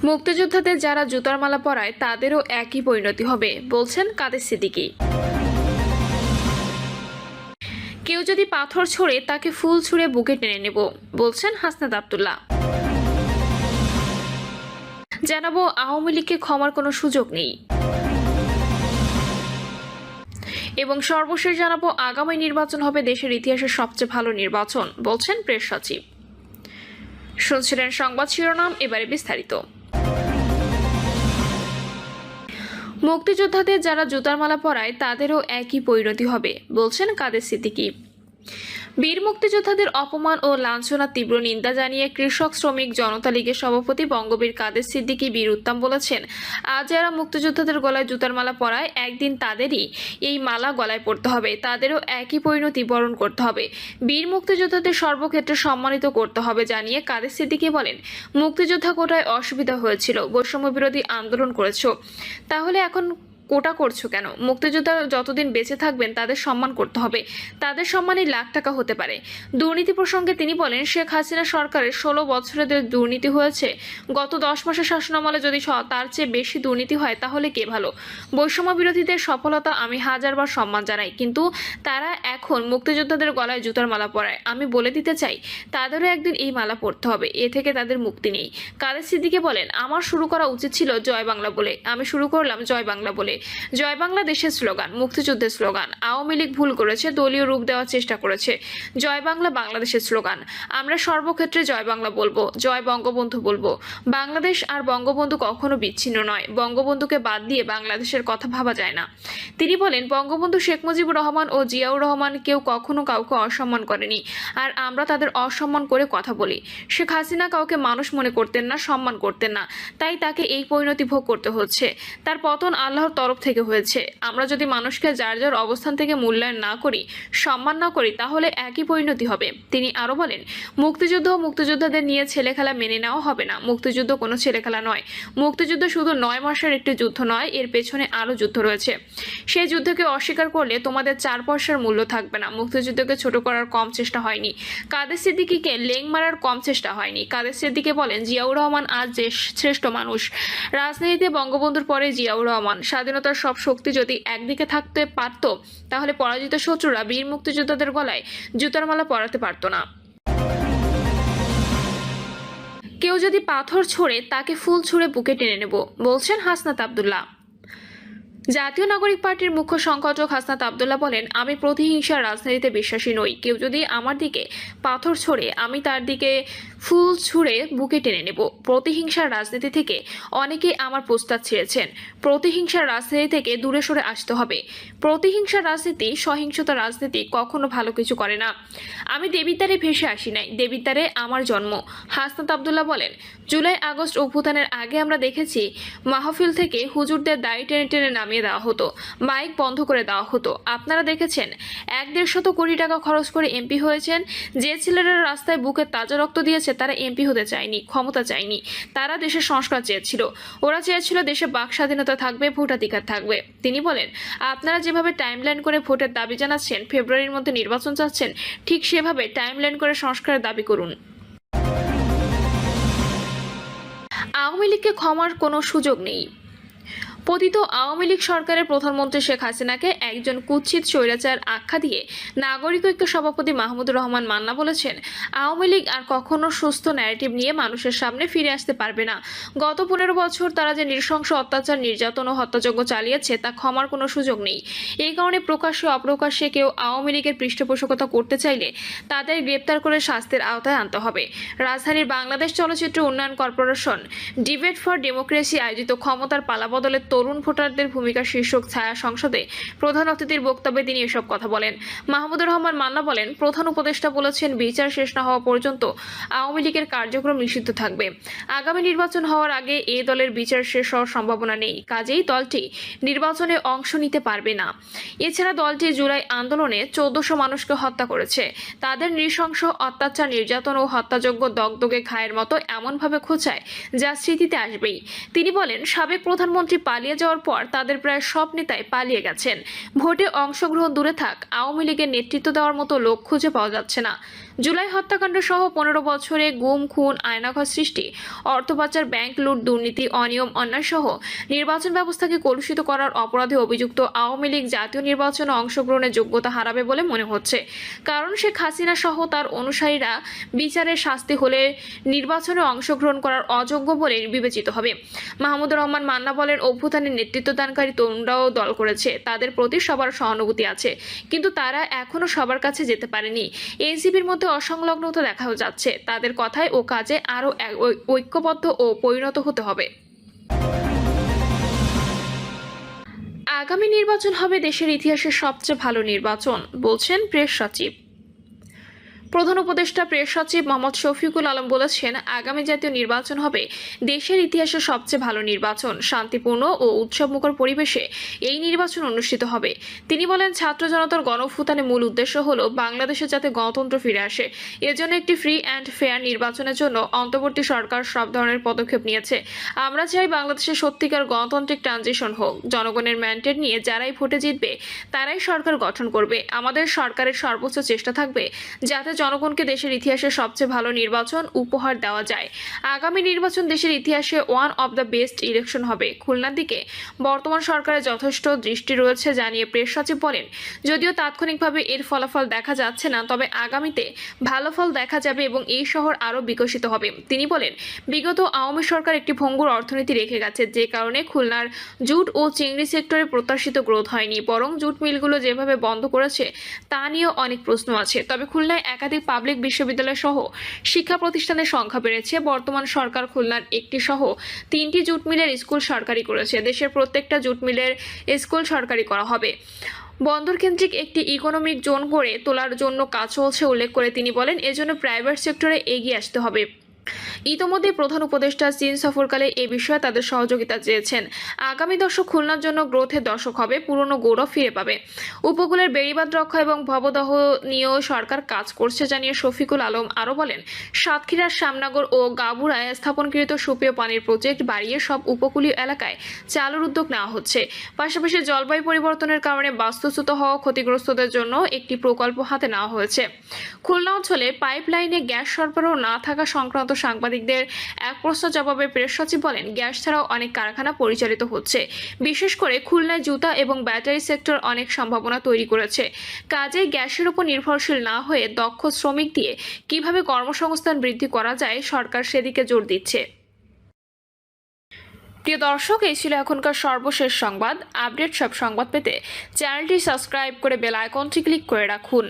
মুক্তিযোদ্ধাদের যারা জুতার মালা পরায় তাদেরও একই পরিণতি হবে, বলছেন কাদের সিদ্দিকী। কেউ যদি পাথর ছোড়ে তাকে ফুল ছুঁড়ে বুকে টেনে নেব, বলছেন হাসনাত আব্দুল্লাহ। জানাবো আওয়ামী লীগকে ক্ষমার কোনো সুযোগ নেই। এবং সর্বশেষ জানাবো আগামী নির্বাচন হবে দেশের ইতিহাসের সবচেয়ে ভালো নির্বাচন, বলছেন প্রেস সচিব। শুনছিলেন সংবাদ শিরোনাম, এবারে বিস্তারিত। মুক্তিযোদ্ধাদের যারা জুতার মালা পরায় তাদেরও একই পরিণতি হবে, বলছেন কাদের সিদ্দিকী। বীর মুক্তিযোদ্ধাদের অপমান ও লাঞ্ছনার তীব্র নিন্দা জানিয়ে কৃষক শ্রমিক জনতা লীগের সভাপতি বঙ্গবীর কাদের সিদ্দিকী বীর উত্তম বলেছেন, আজ যারা মুক্তিযোদ্ধাদের গলায় জুতার মালা পরায় একদিন তাদেরই এই মালা গলায় পড়তে হবে, তাদেরও একই পরিণতি বরণ করতে হবে। বীর মুক্তিযোদ্ধাদের সর্বক্ষেত্রে সম্মানিত করতে হবে জানিয়ে কাদের সিদ্দিকী বলেন, মুক্তিযোদ্ধা কোটায় অসুবিধা হয়েছিল, বৈষম্য বিরোধী আন্দোলন করেছো, তাহলে এখন কোটা করছো কেন? মুক্তিযোদ্ধা যতদিন বেঁচে থাকবেন তাদের সম্মান করতে হবে, তাদের সম্মানে লাখ টাকা হতে পারে। দুর্নীতি প্রসঙ্গে তিনি বলেন, শেখ হাসিনা সরকারের 16 বছরে যে দুর্নীতি হয়েছে, গত 10 মাসের শাসনামলে যদি তার চেয়ে বেশি দুর্নীতি হয় তাহলে কে ভালো? বৈষম্য বিরোধীদের সফলতা আমি হাজারবার সম্মান জানাই, কিন্তু তারা এখন মুক্তিযোদ্ধাদের গলায় জুতার মালা পরায়। আমি বলে দিতে চাই তাদেরও একদিন এই মালা পরতে হবে, এ থেকে তাদের মুক্তি নেই। কাদের সিদ্দিকী বলেন, আমার শুরু করা উচিত ছিল জয় বাংলা বলে, আমি শুরু করলাম জয় বাংলা বলে। জয় বাংলা দেশের স্লোগান, মুক্তিযুদ্ধের স্লোগান। আওয়ামী লীগ ভুল করেছে, দলীয় রূপ দেওয়ার চেষ্টা করেছে। জয় বাংলা বাংলাদেশের স্লোগান। আমরা সর্বক্ষেত্রে জয় বাংলা বলবো, জয় বঙ্গবন্ধু বলবো। বাংলাদেশ আর বঙ্গবন্ধু কখনো বিচ্ছিন্ন নয়, বঙ্গবন্ধুকে বাদ দিয়ে বাংলাদেশের কথা ভাবা যায় না। তিনি বলেন, বঙ্গবন্ধু শেখ মুজিবুর রহমান ও জিয়াউর রহমান কেউ কখনো কাউকে অসম্মান করেনি, আর আমরা তাদের অসম্মান করে কথা বলি। শেখ হাসিনা কাউকে মানুষ মনে করতেন না, সম্মান করতেন না, তাই তাকে এই পরিণতি ভোগ করতে হচ্ছে। তার পতন আল্লাহর তরফ থেকে হয়েছে। আমরা যদি মানুষকে যার যার অবস্থান থেকে মূল্যায়ন না করি, সম্মান না করি, তাহলে একই পরিণতি হবে। তিনি আরো বলেন, মুক্তিযুদ্ধ ও মুক্তিযোদ্ধাদের নিয়ে ছেলেখেলা মেনে নেওয়া হবে না। মুক্তিযুদ্ধ কোনো ছেলেখেলা নয়। মুক্তিযুদ্ধ শুধু 9 মাসের একটি যুদ্ধ নয়, এর পেছনে আরো যুদ্ধ রয়েছে। সেই যুদ্ধকে অস্বীকার করলে তোমাদের 4 পয়সার মূল্য থাকবে না। মুক্তিযুদ্ধকে ছোট করার কম চেষ্টা হয়নি, কাদের সিদ্দিকীকে লেং মারার কম চেষ্টা হয়নি। কাদের সিদ্দিকী বলেন, জিয়াউর রহমান আজ যে শ্রেষ্ঠ মানুষ। রাজনীতিতে বঙ্গবন্ধুর পরে জিয়াউর রহমান। স্বাধীনতার সব শক্তি যদি একদিকে থাকতে পারত, তাহলে পরাজিত শত্রুরা বীর মুক্তিযোদ্ধাদের গলায় জুতার মালা পরাতে পারত না। কেউ যদি পাথর ছোড়ে তাকে ফুল ছুঁড়ে বুকে টেনে নেব, বলছেন হাসনাত আব্দুল্লাহ। জাতীয় নাগরিক পার্টির মুখ্য সংগঠক হাসনাত আব্দুল্লাহ বলেন, আমি প্রতিহিংসার রাজনীতিতে বিশ্বাসী নই। কেউ যদি আমার দিকে পাথর ছোড়ে আমি তার দিকে ফুল ছুঁড়ে বুকে টেনে নেব। প্রতিহিংসার রাজনীতি থেকে অনেকেই আমার প্রস্তাব ছেড়েছেন। প্রতিহিংসার রাজনীতি থেকে দূরে সরে আসতে হবে। প্রতিহিংসার রাজনীতি, সহিংসতা রাজনীতি কখনো ভালো কিছু করে না। আমি দেবিদ্বারে ভেসে আসি নাই, দেবিদ্বারে আমার জন্ম। হাসনাত আব্দুল্লাহ বলেন, জুলাই আগস্ট অভ্যুত্থানের আগে আমরা দেখেছি মাহফিল থেকে হুজুরদের দাড়ি টেনে টেনে নামিয়ে দেওয়া হতো, মাইক বন্ধ করে দেওয়া হতো। আপনারা দেখেছেন 1-150 কোটি টাকা খরচ করে এমপি হয়েছেন। যে ছেলেরা রাস্তায় বুকে তাজা রক্ত দিয়েছে তারা এমপি হতে চায়নি, ক্ষমতা চায়নি, তারা দেশের সংস্কার চেয়েছিল। ওরা চেয়েছিল দেশে বাক স্বাধীনতা থাকবে, ভোটাধিকার থাকবে। তিনি বলেন, আপনারা যেভাবে টাইমলাইন করে ভোটের দাবি জানাচ্ছেন, ফেব্রুয়ারির মধ্যে নির্বাচন চাচ্ছেন, ঠিক সেভাবে টাইমলাইন করে সংস্কারের দাবি করুন। আওয়ামী লীগকে ক্ষমার কোনো সুযোগ নেই। পতিত আওয়ামী লীগ সরকারের প্রধানমন্ত্রী শেখ হাসিনাকে একজন কুৎসিত স্বৈরাচার আখ্যা দিয়ে নাগরিক ঐক্য সভাপতি মাহমুদুর রহমান মান্না বলেছেন, আওয়ামী লীগ আর কখনো সুস্থ ন্যারেটিভ নিয়ে মানুষের সামনে ফিরে আসতে পারবে না। গত 15 বছর তারা যে নৃশংস অত্যাচার, নির্যাতন ও হত্যাযজ্ঞ চালিয়েছে তা ক্ষমার কোনো সুযোগ নেই। এই কারণে প্রকাশ্যে অপ্রকাশ্যে কেউ আওয়ামী লীগের পৃষ্ঠপোষকতা করতে চাইলে তাদের গ্রেপ্তার করে শাস্তির আওতায় আনতে হবে। রাজধানীর বাংলাদেশ চলচ্চিত্র উন্নয়ন কর্পোরেশন ডিবেট ফর ডেমোক্রেসি আয়োজিত ক্ষমতার পালাবদলে তরুণ ভোটারদের ভূমিকা শীর্ষক ছায়া সংসদে প্রধান অতিথির বক্তব্যে তিনি এসব কথা বলেন। মাহমুদুর রহমান মান্না বলেন, প্রধান উপদেষ্টা বলেছেন, বিচার শেষ না হওয়া পর্যন্ত আওয়ামী লীগের কার্যক্রম নিষিদ্ধ থাকবে। আগামী নির্বাচন হওয়ার আগে এ দলের বিচার শেষ হওয়ার সম্ভাবনা নেই, কাজেই দলটি নির্বাচনে অংশ নিতে পারবে না। এছাড়া দলটি জুলাই আন্দোলনে 1400 মানুষকে হত্যা করেছে। তাদের নৃশংস অত্যাচার, নির্যাতন ও হত্যাযজ্ঞ দগদগে খায়ের মতো এমনভাবে খোঁচায় যা স্মৃতিতে আসবেই। তিনি বলেন, সাবেক প্রধানমন্ত্রী পালিয়ে পালিয়ে যাওয়ার পর তাদের প্রায় সব নেতাই পালিয়ে গেছেন। ভোটে অংশগ্রহণ দূরে থাক, আওয়ামী লীগের নেতৃত্ব দেওয়ার মতো লোক খুঁজে পাওয়া যাচ্ছে না। জুলাই হত্যাকাণ্ড সহ 15 বছরে গুম, খুন, আয়নাঘর সৃষ্টি, অর্থ পাচার, ব্যাংক লুট, দুর্নীতি, অনিয়ম, অন্যায় সহ নির্বাচন ব্যবস্থাকে কলুষিত করার অপরাধে অভিযুক্ত আওয়ামী লীগ জাতীয় নির্বাচনে অংশগ্রহণের যোগ্যতা হারাবে বলে মনে হচ্ছে। কারণ শেখ হাসিনা সহ তার অনুসারীরা বিচারের শাস্তি হলে নির্বাচনে অংশগ্রহণ করার অযোগ্য বলে বিবেচিত হবে। মাহমুদুর রহমান মান্না বলেন, অভ্যুত্থানের নেতৃত্বদানকারী তরুণরাও দল করেছে, তাদের প্রতি সবার সহানুভূতি আছে, কিন্তু তারা এখনো সবার কাছে যেতে পারেনি। এনসিপির মধ্যে অসংলগ্নতা দেখা যাচ্ছে, তাদের কথায় ও কাজে আরও ঐক্যবদ্ধ ও পরিণত হতে হবে। আগামী নির্বাচন হবে দেশের ইতিহাসে সবচেয়ে ভালো নির্বাচন, বলছেন প্রেস সচিব। প্রধান উপদেষ্টা প্রেস সচিব মোহাম্মদ শফিকুল আলম বলেছেন, আগামী জাতীয় নির্বাচন হবে দেশের ইতিহাসে সবচেয়ে ভালো নির্বাচন। শান্তিপূর্ণ ও উৎসবমুখর পরিবেশে এই নির্বাচন অনুষ্ঠিত হবে। তিনি বলেন, ছাত্র জনতার গণঅভ্যুত্থানের মূল উদ্দেশ্য হলো বাংলাদেশে যাতে গণতন্ত্র ফিরে আসে। এজন্য একটি ফ্রি অ্যান্ড ফেয়ার নির্বাচনের জন্য অন্তর্বর্তী সরকার সব ধরনের পদক্ষেপ নিয়েছে। আমরা চাই বাংলাদেশে সত্যিকার গণতান্ত্রিক ট্রানজিশন হোক। জনগণের ম্যান্ডেট নিয়ে যারাই ভোটে জিতবে তারাই সরকার গঠন করবে। আমাদের সরকারের সর্বোচ্চ চেষ্টা থাকবে যাতে জনগণকে দেশের ইতিহাসে সবচেয়ে ভালো নির্বাচন উপহার দেওয়া যায়। আগামী নির্বাচন দেশের ইতিহাসে one of the best election হবে। খুলনার দিকে বর্তমান সরকারের যথেষ্ট দৃষ্টি রয়েছে জানিয়ে প্রেস সচিব বলেন, যদিও তাৎক্ষণিকভাবে এর ফলাফল দেখা যাচ্ছে না, তবে আগামীতে ভালো ফল দেখা যাবে এবং এই শহর আরও বিকশিত হবে। তিনি বলেন, বিগত আওয়ামী সরকার একটি ভঙ্গুর অর্থনীতি রেখে গেছে, যে কারণে খুলনার জুট ও চিংড়ি সেক্টরে প্রত্যাশিত গ্রোথ হয়নি, বরং জুট মিলগুলো যেভাবে বন্ধ করেছে তা নিয়েও অনেক প্রশ্ন আছে। তবে খুলনায় একাধিক পাবলিক বিশ্ববিদ্যালয় সহ শিক্ষা প্রতিষ্ঠানের সংখ্যা বেড়েছে। বর্তমান সরকার খুলনার একটি সহ 3টি জুট মিলের স্কুল সরকারি করেছে। দেশের প্রত্যেকটা জুট মিলের স্কুল সরকারি করা হবে। বন্দর কেন্দ্রিক একটি ইকোনমিক জোন গড়ে তোলার জন্য কাজ চলছে উল্লেখ করে তিনি বলেন, এজন্য প্রাইভেট সেক্টরে এগিয়ে আসতে হবে। ইতোমধ্যে প্রধান উপদেষ্টা চীন সফরকালে এ বিষয়ে তাদের সহযোগিতা চেয়েছেন। আগামী দশক খুলনার জন্য গ্রোথের দশক হবে, পুরনো গৌরব ফিরে পাবে। উপকূলের বেড়িবাঁধ রক্ষা এবং ভবদহ নিয়েও সরকার কাজ করছে জানিয়ে শফিকুল আলম আরও বলেন, সাতক্ষীরার শ্যামনগর ও গাবুরায় স্থাপনকৃত সুপেয় পানির প্রজেক্ট বাড়িয়ে সব উপকূলীয় এলাকায় চালুর উদ্যোগ নেওয়া হচ্ছে। পাশাপাশি জলবায়ু পরিবর্তনের কারণে বাস্তুচ্যুত হওয়া ক্ষতিগ্রস্তদের জন্য একটি প্রকল্প হাতে নেওয়া হয়েছে। খুলনা অঞ্চলে পাইপলাইনে গ্যাস সরবরাহ না থাকা সংক্রান্ত সাংবাদিকদের এক প্রশ্ন জবাবে প্রেস সচিব বলেন, গ্যাস ছাড়াও অনেক কারখানা পরিচালিত হচ্ছে। বিশেষ করে খুলনায় জুতা এবং ব্যাটারি সেক্টর অনেক সম্ভাবনা তৈরি করেছে। কাজেই গ্যাসের উপর নির্ভরশীল না হয়ে দক্ষ শ্রমিক দিয়ে কিভাবে কর্মসংস্থান বৃদ্ধি করা যায়, সরকার সেদিকে জোর দিচ্ছে। প্রিয় দর্শক, এই ছিল এখনকার সর্বশেষ সংবাদ। আপডেট সব সংবাদ পেতে চ্যানেলটি সাবস্ক্রাইব করে বেল আইকনটি ক্লিক করে রাখুন।